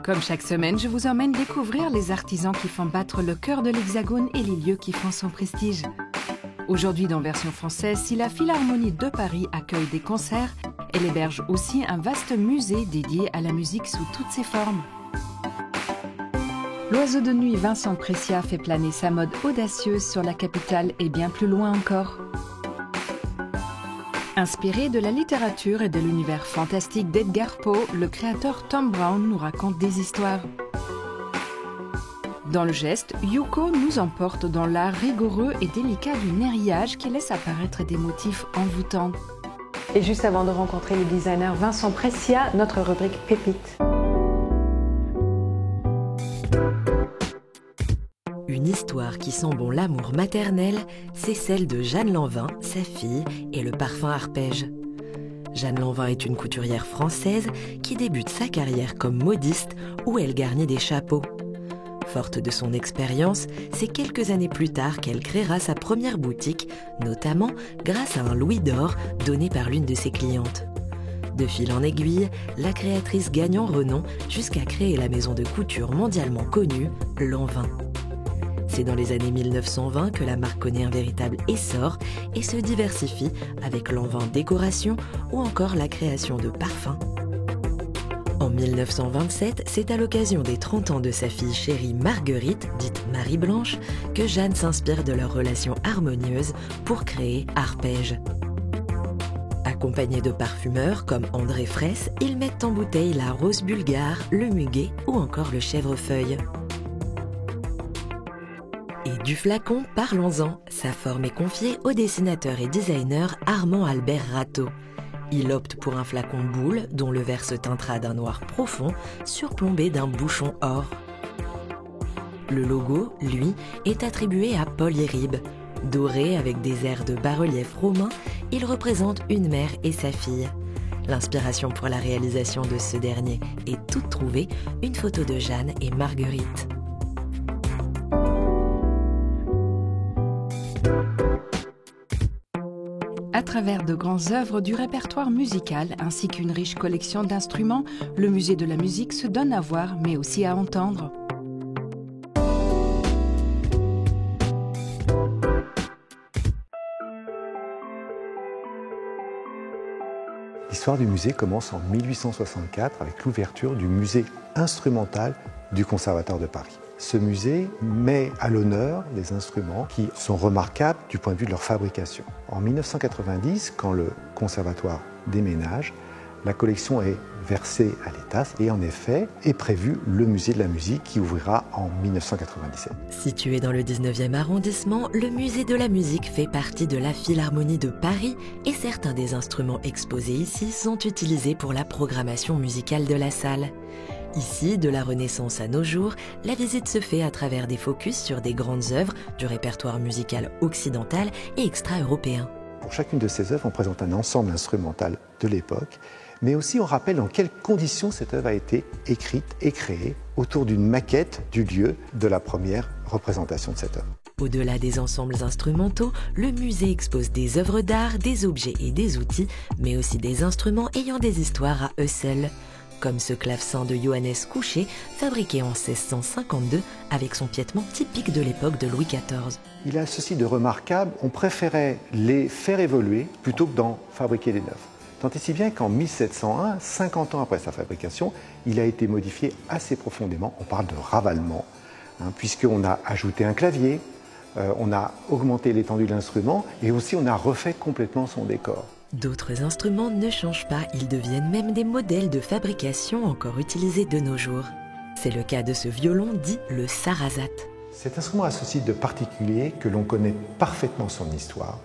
Comme chaque semaine, je vous emmène découvrir les artisans qui font battre le cœur de l'Hexagone et les lieux qui font son prestige. Aujourd'hui, dans version française, si la Philharmonie de Paris accueille des concerts, elle héberge aussi un vaste musée dédié à la musique sous toutes ses formes. L'oiseau de nuit Vincent Prescia fait planer sa mode audacieuse sur la capitale et bien plus loin encore. Inspiré de la littérature et de l'univers fantastique d'Edgar Poe, le créateur Tom Brown nous raconte des histoires. Dans le geste, Yuko nous emporte dans l'art rigoureux et délicat du nérillage qui laisse apparaître des motifs envoûtants. Et juste avant de rencontrer le designer Vincent Prescia, notre rubrique Pépite. Une histoire qui sent bon l'amour maternel, c'est celle de Jeanne Lanvin, sa fille, et le parfum arpège. Jeanne Lanvin est une couturière française qui débute sa carrière comme modiste où elle garnit des chapeaux. Forte de son expérience, c'est quelques années plus tard qu'elle créera sa première boutique, notamment grâce à un louis d'or donné par l'une de ses clientes. De fil en aiguille, la créatrice gagne en renom jusqu'à créer la maison de couture mondialement connue, Lanvin. C'est dans les années 1920 que la marque connaît un véritable essor et se diversifie avec Lanvin Décoration ou encore la création de parfums. En 1927, c'est à l'occasion des 30 ans de sa fille chérie Marguerite, dite Marie-Blanche, que Jeanne s'inspire de leur relation harmonieuse pour créer Arpège. Accompagnés de parfumeurs comme André Fraisse, ils mettent en bouteille la rose bulgare, le muguet ou encore le chèvrefeuille. Et du flacon, parlons-en. Sa forme est confiée au dessinateur et designer Armand Albert Rateau. Il opte pour un flacon boule dont le verre se teintera d'un noir profond, surplombé d'un bouchon or. Le logo, lui, est attribué à Paul Éribe. Doré avec des airs de bas-relief romain, il représente une mère et sa fille. L'inspiration pour la réalisation de ce dernier est toute trouvée, une photo de Jeanne et Marguerite. À travers de grandes œuvres du répertoire musical ainsi qu'une riche collection d'instruments, le musée de la musique se donne à voir mais aussi à entendre. L'histoire du musée commence en 1864 avec l'ouverture du musée instrumental du Conservatoire de Paris. Ce musée met à l'honneur des instruments qui sont remarquables du point de vue de leur fabrication. En 1990, quand le conservatoire déménage, la collection est versée à l'État et en effet est prévu le musée de la musique qui ouvrira en 1997. Situé dans le 19e arrondissement, le musée de la musique fait partie de la Philharmonie de Paris et certains des instruments exposés ici sont utilisés pour la programmation musicale de la salle. Ici, de la Renaissance à nos jours, la visite se fait à travers des focus sur des grandes œuvres du répertoire musical occidental et extra-européen. Pour chacune de ces œuvres, on présente un ensemble instrumental de l'époque, mais aussi on rappelle dans quelles conditions cette œuvre a été écrite et créée autour d'une maquette du lieu de la première représentation de cette œuvre. Au-delà des ensembles instrumentaux, le musée expose des œuvres d'art, des objets et des outils, mais aussi des instruments ayant des histoires à eux seuls. Comme ce clavecin de Johannes Couché, fabriqué en 1652 avec son piétement typique de l'époque de Louis XIV. Il a ceci de remarquable, on préférait les faire évoluer plutôt que d'en fabriquer des neufs. Tant et si bien qu'en 1701, 50 ans après sa fabrication, il a été modifié assez profondément. On parle de ravalement, puisqu'on a ajouté un clavier, on a augmenté l'étendue de l'instrument et aussi on a refait complètement son décor. D'autres instruments ne changent pas, ils deviennent même des modèles de fabrication encore utilisés de nos jours. C'est le cas de ce violon dit le sarrasate. Cet instrument a ceci de particulier que l'on connaît parfaitement son histoire,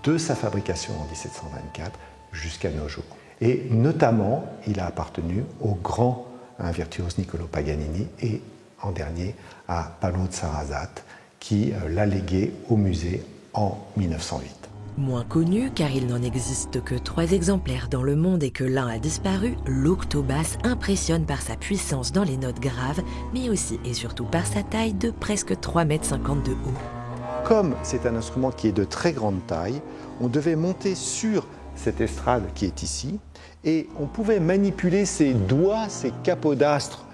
de sa fabrication en 1724 jusqu'à nos jours. Et notamment, il a appartenu au grand virtuose Niccolo Paganini et en dernier à Paolo Sarrasate qui l'a légué au musée en 1908. Moins connu, car il n'en existe que 3 exemplaires dans le monde et que l'un a disparu, l'octobasse impressionne par sa puissance dans les notes graves, mais aussi et surtout par sa taille de presque 3,50 m de haut. Comme c'est un instrument qui est de très grande taille, on devait monter sur cette estrade qui est ici, et on pouvait manipuler ses doigts, ses capodastres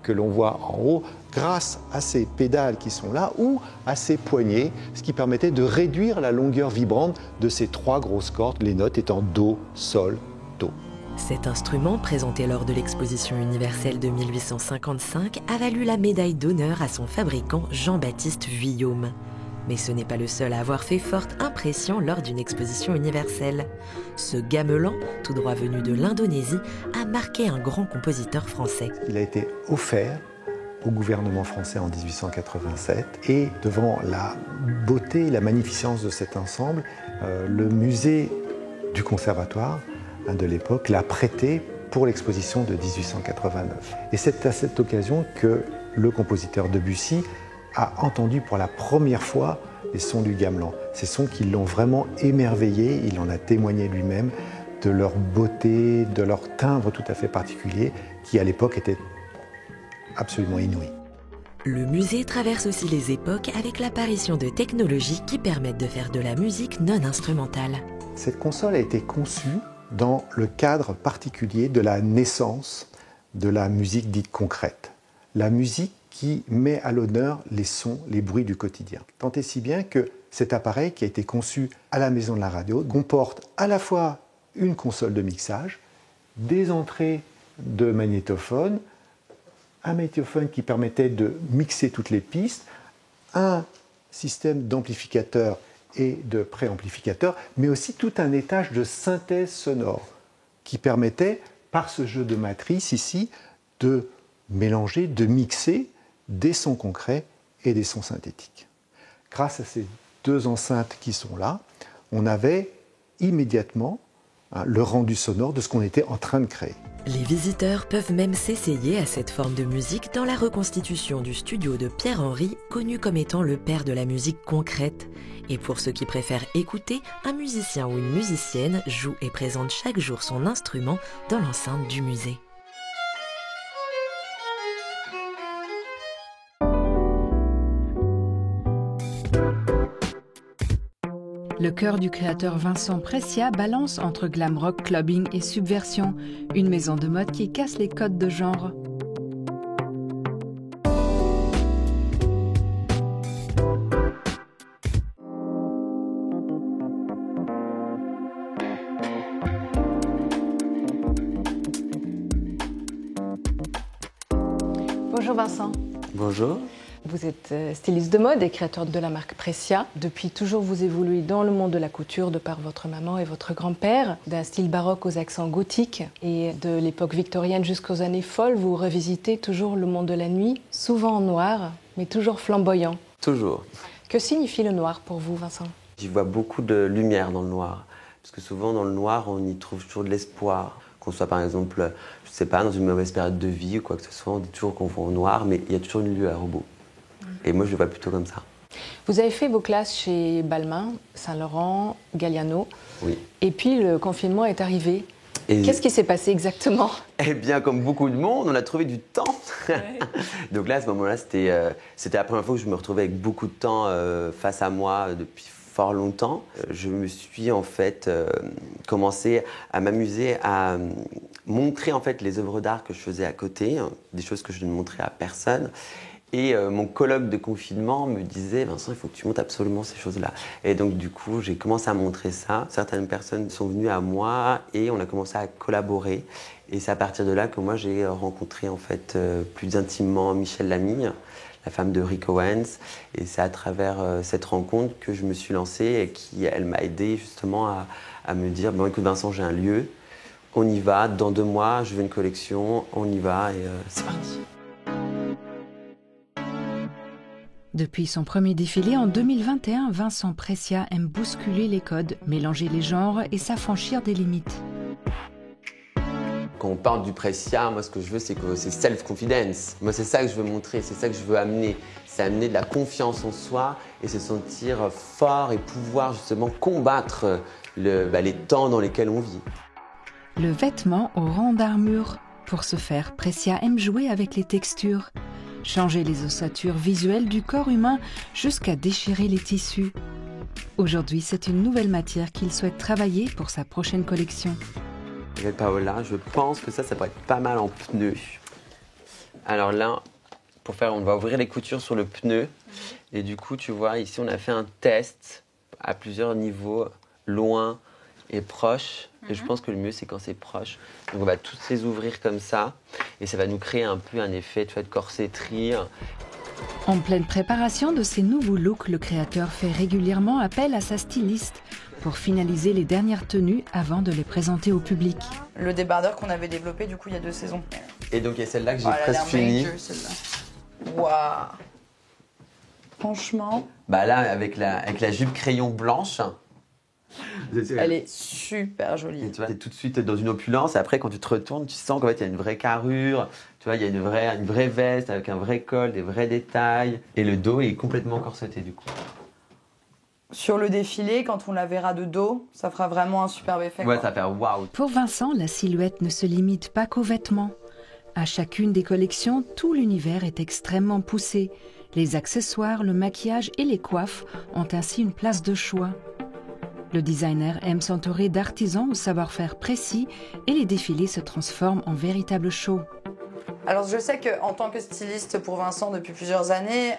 que l'on voit en haut grâce à ces pédales qui sont là ou à ces poignées, ce qui permettait de réduire la longueur vibrante de ces 3 grosses cordes, les notes étant Do, Sol, Do. Cet instrument, présenté lors de l'exposition universelle de 1855, a valu la médaille d'honneur à son fabricant Jean-Baptiste Vuillaume. Mais ce n'est pas le seul à avoir fait forte impression lors d'une exposition universelle. Ce gamelan, tout droit venu de l'Indonésie, a marqué un grand compositeur français. Il a été offert au gouvernement français en 1887 et devant la beauté et la magnificence de cet ensemble, le musée du conservatoire de l'époque l'a prêté pour l'exposition de 1889. Et c'est à cette occasion que le compositeur Debussy a entendu pour la première fois les sons du gamelan. Ces sons qui l'ont vraiment émerveillé, il en a témoigné lui-même, de leur beauté, de leur timbre tout à fait particulier, qui à l'époque était absolument inouï. Le musée traverse aussi les époques avec l'apparition de technologies qui permettent de faire de la musique non instrumentale. Cette console a été conçue dans le cadre particulier de la naissance de la musique dite concrète. La musique qui met à l'honneur les sons, les bruits du quotidien. Tant et si bien que cet appareil qui a été conçu à la Maison de la Radio comporte à la fois une console de mixage, des entrées de magnétophone, un magnétophone qui permettait de mixer toutes les pistes, un système d'amplificateur et de préamplificateur, mais aussi tout un étage de synthèse sonore qui permettait, par ce jeu de matrice ici, de mélanger, de mixer des sons concrets et des sons synthétiques. Grâce à ces 2 enceintes qui sont là, on avait immédiatement le rendu sonore de ce qu'on était en train de créer. Les visiteurs peuvent même s'essayer à cette forme de musique dans la reconstitution du studio de Pierre Henry, connu comme étant le père de la musique concrète. Et pour ceux qui préfèrent écouter, un musicien ou une musicienne joue et présente chaque jour son instrument dans l'enceinte du musée. Le chœur du créateur Vincent Prescia balance entre glam rock, clubbing et subversion, une maison de mode qui casse les codes de genre. Bonjour Vincent. Bonjour. Vous êtes styliste de mode et créateur de la marque Prescia. Depuis toujours, vous évoluez dans le monde de la couture de par votre maman et votre grand-père. D'un style baroque aux accents gothiques et de l'époque victorienne jusqu'aux années folles, vous revisitez toujours le monde de la nuit, souvent en noir, mais toujours flamboyant. Toujours. Que signifie le noir pour vous, Vincent? J'y vois beaucoup de lumière dans le noir. Parce que souvent, dans le noir, on y trouve toujours de l'espoir. Qu'on soit, par exemple, je sais pas, dans une mauvaise période de vie ou quoi que ce soit, on dit toujours qu'on voit au noir, mais il y a toujours une lueur au bout. Et moi, je le vois plutôt comme ça. Vous avez fait vos classes chez Balmain, Saint-Laurent, Galliano. Oui. Et puis, le confinement est arrivé. Et qu'est-ce qui s'est passé exactement? Eh bien, comme beaucoup de monde, on a trouvé du temps. Ouais. Donc là, à ce moment-là, c'était la première fois que je me retrouvais avec beaucoup de temps face à moi depuis fort longtemps. Je me suis en fait commencé à m'amuser à montrer en fait les œuvres d'art que je faisais à côté, des choses que je ne montrais à personne. Et mon colloque de confinement me disait « Vincent, il faut que tu montres absolument ces choses-là ». Et donc du coup, j'ai commencé à montrer ça. Certaines personnes sont venues à moi et on a commencé à collaborer. Et c'est à partir de là que moi, j'ai rencontré en fait plus intimement Michel Lamy, la femme de Rick Owens. Et c'est à travers cette rencontre que je me suis lancée et elle m'a aidé justement à me dire « Bon, écoute Vincent, j'ai un lieu, on y va, dans 2 mois, je veux une collection, on y va et c'est parti ». Depuis son premier défilé en 2021, Vincent Prescia aime bousculer les codes, mélanger les genres et s'affranchir des limites. Quand on parle du Prescia, moi ce que je veux c'est self-confidence. Moi c'est ça que je veux montrer, c'est ça que je veux amener. C'est amener de la confiance en soi et se sentir fort et pouvoir justement combattre les temps dans lesquels on vit. Le vêtement au rang d'armure. Pour ce faire, Prescia aime jouer avec les textures. Changer les ossatures visuelles du corps humain jusqu'à déchirer les tissus. Aujourd'hui, c'est une nouvelle matière qu'il souhaite travailler pour sa prochaine collection. Avec Paola, je pense que ça pourrait être pas mal en pneus. Alors là, on va ouvrir les coutures sur le pneu. Et du coup, tu vois, ici, on a fait un test à plusieurs niveaux, loin et proche. Et je pense que le mieux, c'est quand c'est proche. Donc, on va tous les ouvrir comme ça. Et ça va nous créer un peu un effet, tu vois, de corsetterie. En pleine préparation de ces nouveaux looks, le créateur fait régulièrement appel à sa styliste pour finaliser les dernières tenues avant de les présenter au public. Le débardeur qu'on avait développé, du coup, il y a 2 saisons. Et donc, il y a celle-là que j'ai Elle a presque l'air finie. major, celle-là. Waouh. Franchement, Bah là, avec la jupe crayon blanche. elle est super jolie. Et tu vois, t'es tout de suite dans une opulence. Et après, quand tu te retournes, tu sens qu'en fait, il y a une vraie carrure. Tu vois, il y a une vraie veste avec un vrai col, des vrais détails. Et le dos est complètement corseté, du coup. Sur le défilé, quand on la verra de dos, ça fera vraiment un superbe effet. Ouais, quoi. ça fait waouh. Pour Vincent, la silhouette ne se limite pas qu'aux vêtements. À chacune des collections, tout l'univers est extrêmement poussé. Les accessoires, le maquillage et les coiffes ont ainsi une place de choix. Le designer aime s'entourer d'artisans au savoir-faire précis et les défilés se transforment en véritables shows. Alors je sais qu'en tant que styliste pour Vincent depuis plusieurs années,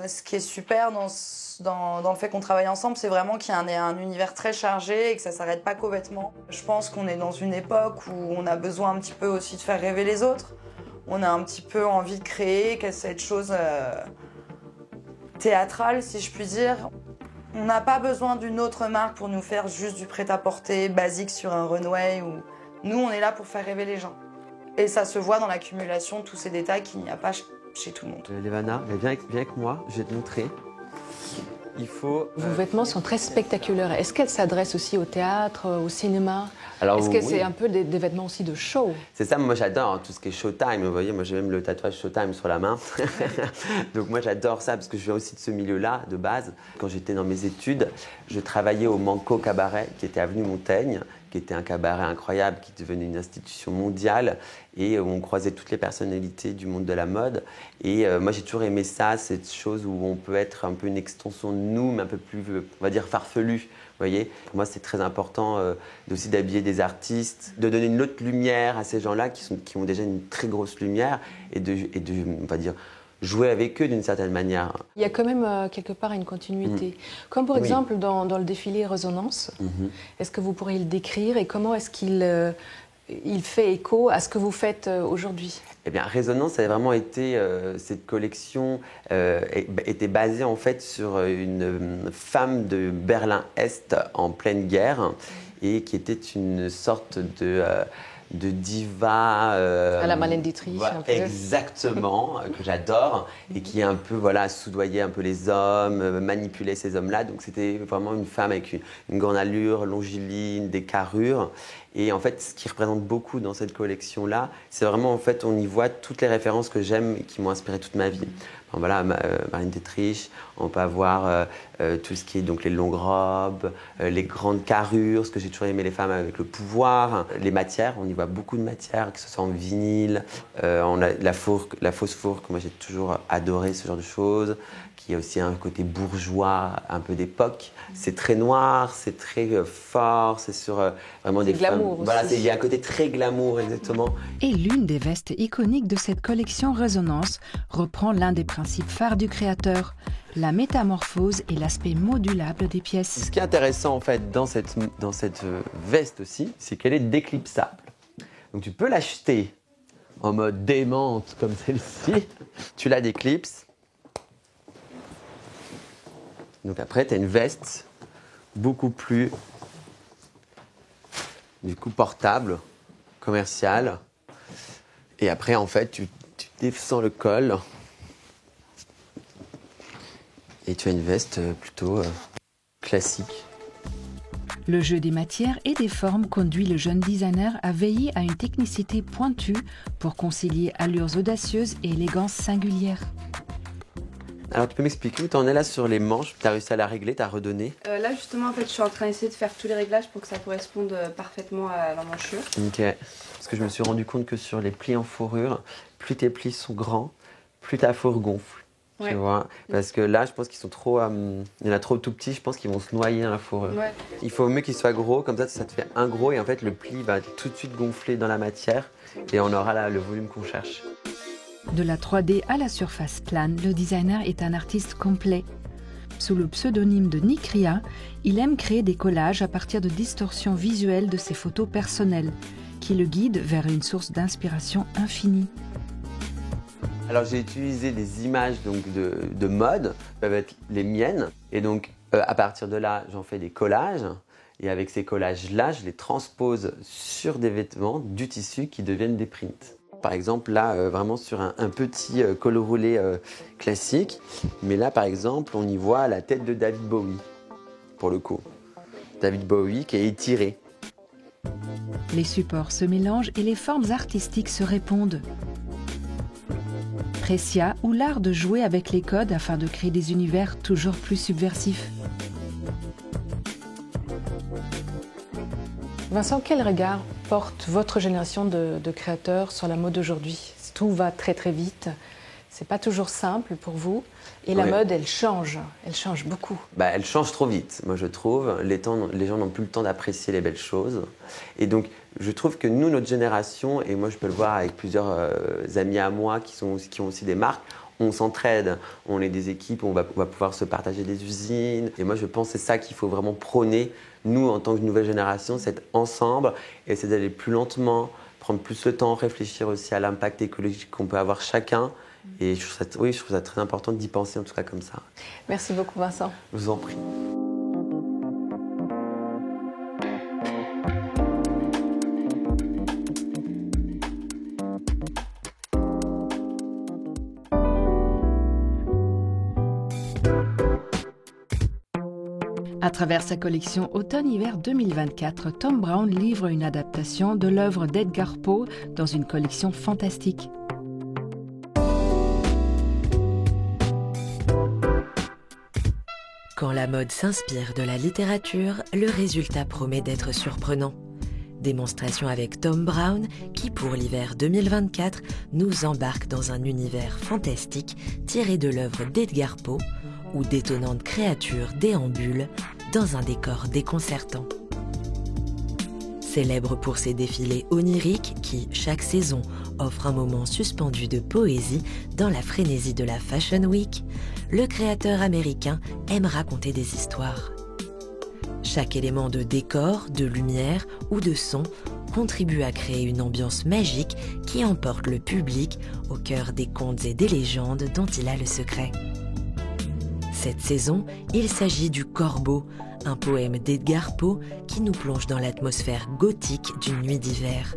ce qui est super dans le fait qu'on travaille ensemble, c'est vraiment qu'il y a un univers très chargé et que ça ne s'arrête pas qu'aux vêtements. Je pense qu'on est dans une époque où on a besoin un petit peu aussi de faire rêver les autres. On a un petit peu envie de créer cette chose théâtrale, si je puis dire. On n'a pas besoin d'une autre marque pour nous faire juste du prêt-à-porter basique sur un runway. Nous, on est là pour faire rêver les gens. Et ça se voit dans l'accumulation de tous ces détails qu'il n'y a pas chez tout le monde. Levana, viens avec moi, je vais te montrer. Il faut... Vos vêtements sont très spectaculaires. Est-ce qu'elles s'adressent aussi au théâtre, au cinéma? Alors, Est-ce que oui. c'est un peu des vêtements aussi de show? C'est ça, moi j'adore tout ce qui est Showtime. Vous voyez, moi j'ai même le tatouage Showtime sur la main. Donc moi j'adore ça parce que je viens aussi de ce milieu-là, de base. Quand j'étais dans mes études, je travaillais au Manco Cabaret, qui était avenue Montaigne, qui était un cabaret incroyable, qui est devenu une institution mondiale et où on croisait toutes les personnalités du monde de la mode. Et moi, j'ai toujours aimé ça, cette chose où on peut être un peu une extension de nous, mais un peu plus, on va dire, farfelu. Vous voyez, pour moi, c'est très important aussi d'habiller des artistes, de donner une autre lumière à ces gens-là qui ont déjà une très grosse lumière et de on va dire, jouer avec eux d'une certaine manière. Il y a quand même quelque part une continuité. Comme par exemple dans le défilé Résonance. Est-ce que vous pourriez le décrire et comment est-ce qu'il fait écho à ce que vous faites aujourd'hui? Eh bien, Résonance a vraiment été, cette collection était basée en fait sur une femme de Berlin-Est en pleine guerre et qui était une sorte de diva à la Marlène Dietrich, voilà, un peu. Exactement, que j'adore et qui un peu soudoyait un peu les hommes, manipulait ces hommes-là. Donc c'était vraiment une femme avec une grande allure, longiligne, des carrures. Et en fait, ce qui représente beaucoup dans cette collection-là, c'est vraiment en fait, on y voit toutes les références que j'aime et qui m'ont inspiré toute ma vie. Enfin, voilà, Marlène Dietrich, on peut avoir tout ce qui est donc les longues robes, les grandes carrures, ce que j'ai toujours aimé les femmes avec le pouvoir, les matières, on y voit beaucoup de matières, que ce soit en vinyle, on a la fausse fourque, moi j'ai toujours adoré ce genre de choses, qui a aussi un côté bourgeois, un peu d'époque. C'est très noir, c'est très fort, c'est sur vraiment des femmes. Glamour aussi. Voilà, il y a un côté très glamour, exactement. Et l'une des vestes iconiques de cette collection Résonance reprend l'un des principes phares du créateur, la métamorphose et l'aspect modulable des pièces. Ce qui est intéressant en fait dans cette veste aussi, c'est qu'elle est déclipsable. Donc tu peux l'acheter en mode démente comme celle-ci, tu la déclipses. Donc après tu as une veste beaucoup plus du coup portable, commerciale. Et après en fait tu descends le col. Et tu as une veste plutôt classique. Le jeu des matières et des formes conduit le jeune designer à veiller à une technicité pointue pour concilier allures audacieuses et élégance singulière. Alors tu peux m'expliquer où tu en es là sur les manches? Tu as réussi à la régler, tu as redonné? Là justement en fait je suis en train d'essayer de faire tous les réglages pour que ça corresponde parfaitement à l'emmanchure. Ok. Parce que je me suis rendu compte que sur les plis en fourrure, plus tes plis sont grands, plus ta fourrure gonfle. Ouais. Tu vois, parce que là, je pense qu'ils sont trop. Il y en a trop tout petits, je pense qu'ils vont se noyer dans la fourrure. Ouais. Il faut mieux qu'ils soient gros, comme ça te fait un gros et en fait le pli va tout de suite gonfler dans la matière et on aura là le volume qu'on cherche. De la 3D à la surface plane, le designer est un artiste complet. Sous le pseudonyme de Nick Ria, il aime créer des collages à partir de distorsions visuelles de ses photos personnelles, qui le guident vers une source d'inspiration infinie. Alors j'ai utilisé des images donc, de mode, peuvent être les miennes, et donc à partir de là, j'en fais des collages, et avec ces collages-là, je les transpose sur des vêtements, du tissu qui deviennent des prints. Par exemple, là, vraiment sur un petit col roulé classique, mais là, par exemple, on y voit la tête de David Bowie, pour le coup. David Bowie qui est étiré. Les supports se mélangent et les formes artistiques se répondent. Pressia ou l'art de jouer avec les codes afin de créer des univers toujours plus subversifs. Vincent, quel regard porte votre génération de créateurs sur la mode aujourd'hui? Tout va très très vite, c'est pas toujours simple pour vous, et la mode elle change beaucoup. Elle change trop vite, moi je trouve. Les gens n'ont plus le temps d'apprécier les belles choses. Et donc je trouve que nous, notre génération, et moi je peux le voir avec plusieurs amis à moi qui ont aussi des marques, on s'entraide, on est des équipes, on va pouvoir se partager des usines. Et moi je pense que c'est ça qu'il faut vraiment prôner, nous en tant que nouvelle génération, c'est être ensemble et c'est d'aller plus lentement, prendre plus le temps, réfléchir aussi à l'impact écologique qu'on peut avoir chacun. Et je trouve ça très important d'y penser en tout cas comme ça. Merci beaucoup Vincent. Je vous en prie. À travers sa collection Automne-Hiver 2024, Thom Browne livre une adaptation de l'œuvre d'Edgar Poe dans une collection fantastique. Quand la mode s'inspire de la littérature, le résultat promet d'être surprenant. Démonstration avec Thom Browne qui, pour l'hiver 2024, nous embarque dans un univers fantastique tiré de l'œuvre d'Edgar Poe, où d'étonnantes créatures déambulent dans un décor déconcertant. Célèbre pour ses défilés oniriques qui, chaque saison, offrent un moment suspendu de poésie dans la frénésie de la Fashion Week, le créateur américain aime raconter des histoires. Chaque élément de décor, de lumière ou de son contribue à créer une ambiance magique qui emporte le public au cœur des contes et des légendes dont il a le secret. Cette saison, il s'agit du Corbeau, un poème d'Edgar Poe qui nous plonge dans l'atmosphère gothique d'une nuit d'hiver.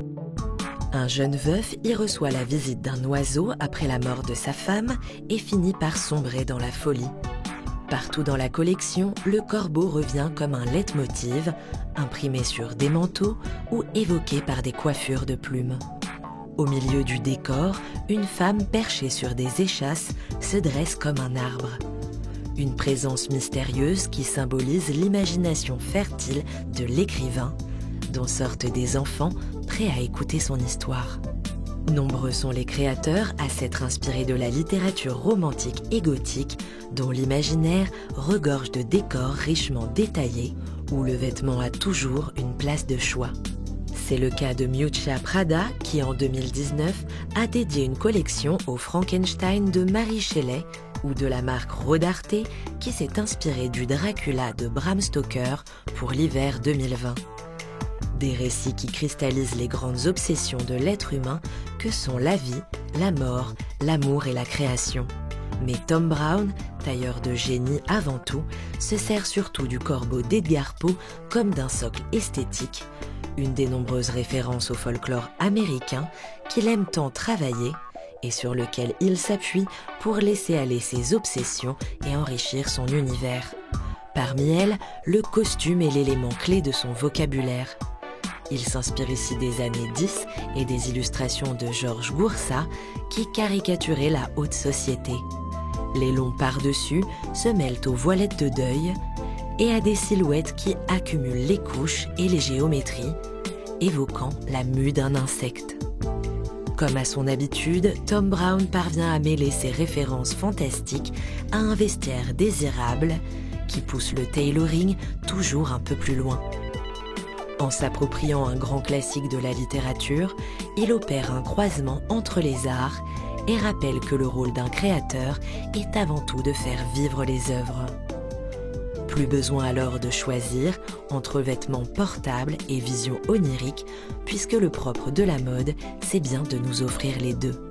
Un jeune veuf y reçoit la visite d'un oiseau après la mort de sa femme et finit par sombrer dans la folie. Partout dans la collection, le corbeau revient comme un leitmotiv, imprimé sur des manteaux ou évoqué par des coiffures de plumes. Au milieu du décor, une femme perchée sur des échasses se dresse comme un arbre. Une présence mystérieuse qui symbolise l'imagination fertile de l'écrivain, dont sortent des enfants prêts à écouter son histoire. Nombreux sont les créateurs à s'être inspirés de la littérature romantique et gothique, dont l'imaginaire regorge de décors richement détaillés, où le vêtement a toujours une place de choix. C'est le cas de Miuccia Prada, qui en 2019 a dédié une collection au Frankenstein de Mary Shelley, ou de la marque Rodarte, qui s'est inspirée du Dracula de Bram Stoker pour l'hiver 2020. Des récits qui cristallisent les grandes obsessions de l'être humain que sont la vie, la mort, l'amour et la création. Mais Thom Browne, tailleur de génie avant tout, se sert surtout du corbeau d'Edgar Poe comme d'un socle esthétique, une des nombreuses références au folklore américain qu'il aime tant travailler et sur lequel il s'appuie pour laisser aller ses obsessions et enrichir son univers. Parmi elles, le costume est l'élément clé de son vocabulaire. Il s'inspire ici des années 10 et des illustrations de Georges Goursat qui caricaturaient la haute société. Les longs par-dessus se mêlent aux voilettes de deuil et à des silhouettes qui accumulent les couches et les géométries, évoquant la mue d'un insecte. Comme à son habitude, Thom Browne parvient à mêler ses références fantastiques à un vestiaire désirable qui pousse le tailoring toujours un peu plus loin. En s'appropriant un grand classique de la littérature, il opère un croisement entre les arts et rappelle que le rôle d'un créateur est avant tout de faire vivre les œuvres. Plus besoin alors de choisir entre vêtements portables et vision onirique, puisque le propre de la mode, c'est bien de nous offrir les deux.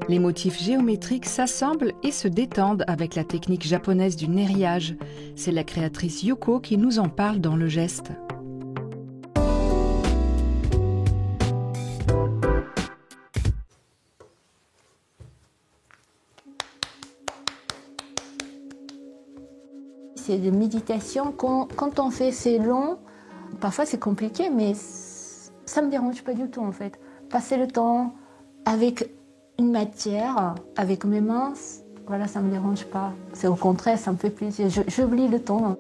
Les motifs géométriques s'assemblent et se détendent avec la technique japonaise du nériage. C'est la créatrice Yuko qui nous en parle dans le geste. C'est de méditation. Quand on fait, c'est long. Parfois, c'est compliqué, mais ça ne me dérange pas du tout, en fait. Passer le temps avec une matière, avec mes mains, voilà, ça ne me dérange pas. C'est au contraire, ça me fait plaisir. J'oublie le temps.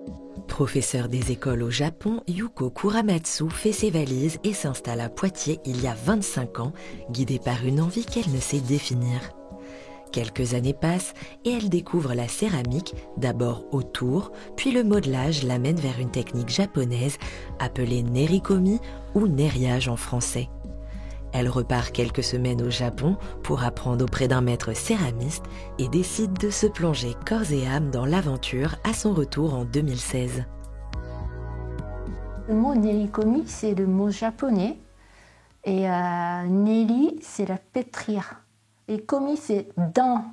Professeure des écoles au Japon, Yuko Kuramatsu fait ses valises et s'installe à Poitiers il y a 25 ans, guidée par une envie qu'elle ne sait définir. Quelques années passent et elle découvre la céramique, d'abord au tour, puis le modelage l'amène vers une technique japonaise appelée nerikomi ou nériage en français. Elle repart quelques semaines au Japon pour apprendre auprès d'un maître céramiste et décide de se plonger corps et âme dans l'aventure à son retour en 2016. Le mot nerikomi, c'est le mot japonais. Et neri, c'est la pétrir. Et komi, c'est donc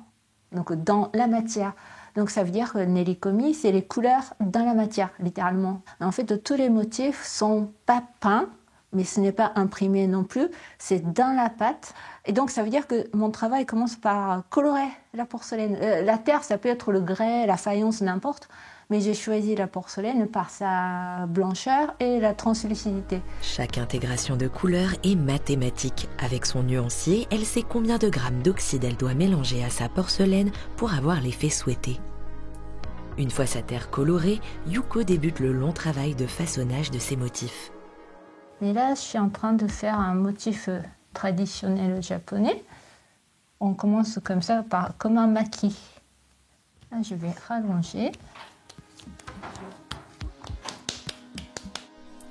dans la matière. Donc ça veut dire que nerikomi, c'est les couleurs dans la matière, littéralement. En fait, tous les motifs sont pas peints, mais ce n'est pas imprimé non plus, c'est dans la pâte. Et donc ça veut dire que mon travail commence par colorer la porcelaine. La terre, ça peut être le grès, la faïence, n'importe, mais j'ai choisi la porcelaine par sa blancheur et la translucidité. Chaque intégration de couleurs est mathématique. Avec son nuancier, elle sait combien de grammes d'oxyde elle doit mélanger à sa porcelaine pour avoir l'effet souhaité. Une fois sa terre colorée, Yuko débute le long travail de façonnage de ses motifs. Et là, je suis en train de faire un motif traditionnel japonais. On commence comme ça, comme un maquis. Là, je vais rallonger.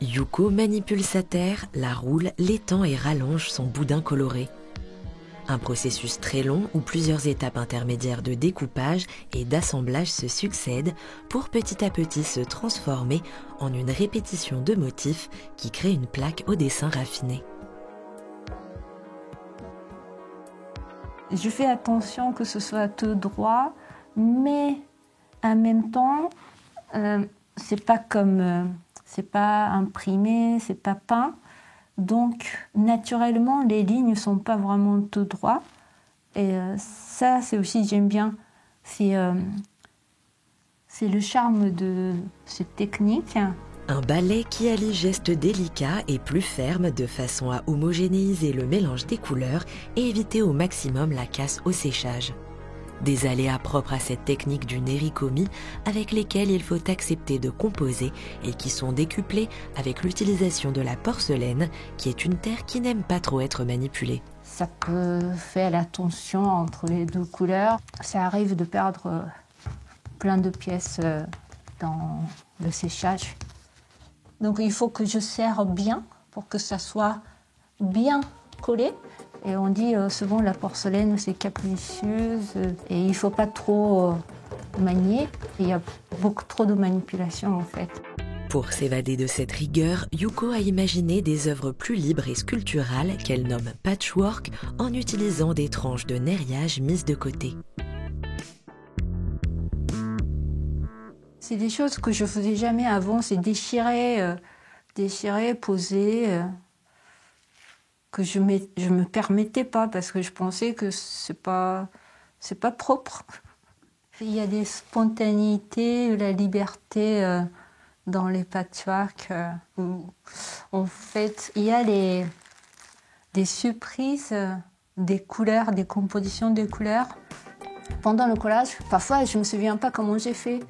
Yuko manipule sa terre, la roule, l'étend et rallonge son boudin coloré. Un processus très long où plusieurs étapes intermédiaires de découpage et d'assemblage se succèdent pour petit à petit se transformer en une répétition de motifs qui crée une plaque au dessin raffiné. Je fais attention que ce soit tout droit, mais en même temps, c'est pas imprimé, c'est pas peint. Donc, naturellement, les lignes ne sont pas vraiment tout droits. Et ça, c'est aussi, j'aime bien. C'est le charme de cette technique. Un balai qui allie gestes délicats et plus fermes de façon à homogénéiser le mélange des couleurs et éviter au maximum la casse au séchage. Des aléas propres à cette technique du nerikomi avec lesquels il faut accepter de composer et qui sont décuplés avec l'utilisation de la porcelaine, qui est une terre qui n'aime pas trop être manipulée. Ça peut faire la tension entre les deux couleurs. Ça arrive de perdre plein de pièces dans le séchage. Donc il faut que je serre bien pour que ça soit bien collé. Et on dit souvent la porcelaine c'est capricieuse et il ne faut pas trop manier. Il y a beaucoup trop de manipulation en fait. Pour s'évader de cette rigueur, Yuko a imaginé des œuvres plus libres et sculpturales qu'elle nomme patchwork en utilisant des tranches de nériage mises de côté. C'est des choses que je ne faisais jamais avant, c'est déchirer, poser, que je me permettais pas parce que je pensais que c'est pas propre. Il y a des spontanéités, la liberté dans les patchwork. En fait, il y a des surprises, des couleurs, des compositions de couleurs. Pendant le collage, parfois je me souviens pas comment j'ai fait.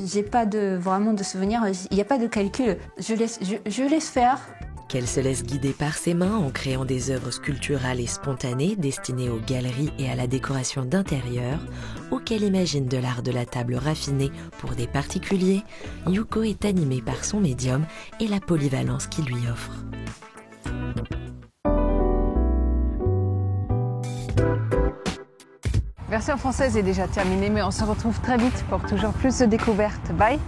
J'ai pas vraiment de souvenirs, il n'y a pas de calcul. Je laisse faire. Qu'elle se laisse guider par ses mains en créant des œuvres sculpturales et spontanées destinées aux galeries et à la décoration d'intérieur, ou qu'elle imagine de l'art de la table raffiné pour des particuliers, Yuko est animée par son médium et la polyvalence qu'il lui offre. Version française est déjà terminée, mais on se retrouve très vite pour toujours plus de découvertes. Bye!